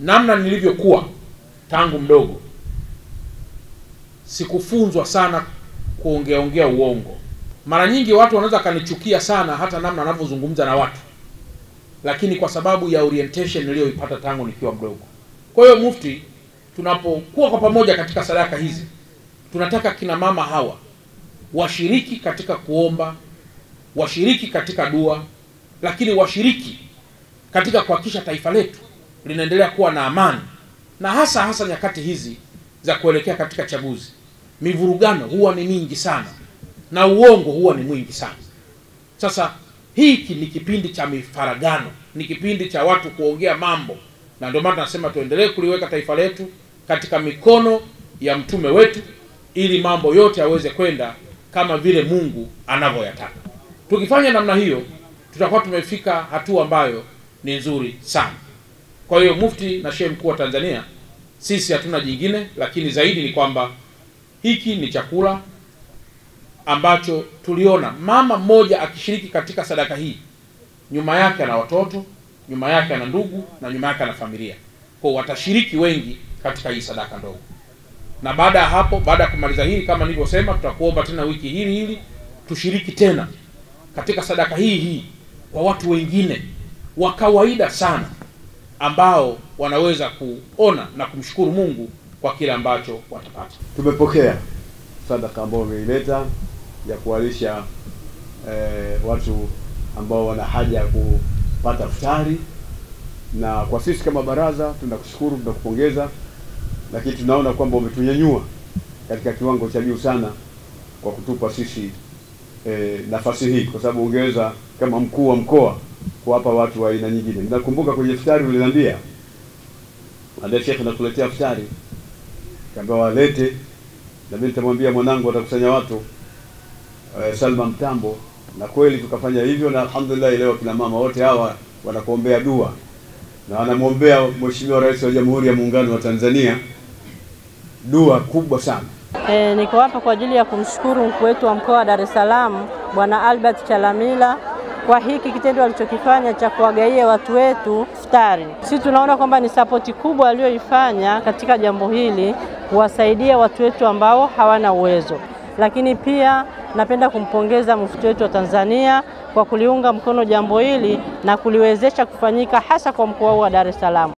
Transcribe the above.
namna nilivyokuwa tangu mdogo, sikufunzwa sana kuongea uongo. Mara nyingi watu wanaweza kanichukia sana hata namna ninavyozungumza na watu, lakini kwa sababu ya orientation niliyoipata tangu nikiwa mdogo. Kwa hiyo Mufti, tunapokuwa kwa pamoja katika sadaka hizi, tunataka kina mama hawa washiriki katika kuomba, washiriki katika dua, lakini washiriki katika kuhakikisha taifa letu linaendelea kuwa na amani, na hasa nyakati hizi za kuelekea katika chaguzi. Mivurugano huwa ni mingi sana na uongo huwa ni mwingi sana. Sasa hiki ni kipindi cha mifaragano, ni kipindi cha watu kuongea mambo, na ndio maana tunasema tuendelee kuliweka taifa letu katika mikono ya mtume wetu ili mambo yote yaweze kwenda kama vile Mungu anavyoyataka. Tukifanya namna hiyo, tutakuwa tumefika hatua ambayo ni nzuri sana. Kwa hiyo Mufti na Sheikh Mkuu wa Tanzania, sisi hatuna jingine, lakini zaidi ni kwamba hiki ni chakula ambacho tuliona mama mmoja akishiriki katika sadaka hii, nyuma yake ana watoto, nyuma yake ana ndugu, na nyuma yake ana familia. Kwa watashiriki wengi katika hii sadaka ndogo. Na baada ya hapo, baada ya kumaliza hili, kama nilivyosema, tutakuomba tena wiki hili tushiriki tena katika sadaka hii kwa watu wengine wa kawaida sana ambao wanaweza kuona na kumshukuru Mungu kwa kile ambacho watapata. Tumepokea sadaka ambayo umeileta ya kuwalisha watu ambao wana haja ya kupata futari, na kwa sisi kama baraza tunakushukuru, tunakupongeza, lakini tunaona kwamba umetunyanyua katika kiwango cha juu sana kwa kutupa sisi nafasi hii, kwa sababu ungeweza kama mkuu wa mkoa kuwapa watu wa aina nyingine. Ninakumbuka kwenye futari uliniambia, ndio Sheikh nakuletea futari, kaambia walete, na mimi nitamwambia mwanangu atakusanya watu Salma Mtambo, na kweli tukafanya hivyo, na alhamdulillah leo kina mama wote hawa wanakuombea dua na wanamwombea Mheshimiwa Rais wa Jamhuri ya Muungano wa Tanzania dua kubwa sana. Niko hapa kwa ajili ya kumshukuru mkuu wetu wa mkoa wa Dar es Salaam Bwana Albert Chalamila kwa hiki kitendo alichokifanya cha kuwagaia watu wetu futari. Sisi tunaona kwamba ni sapoti kubwa aliyoifanya katika jambo hili kuwasaidia watu wetu ambao hawana uwezo. Lakini pia napenda kumpongeza mufti wetu wa Tanzania kwa kuliunga mkono jambo hili na kuliwezesha kufanyika hasa kwa mkoa wa Dar es Salaam.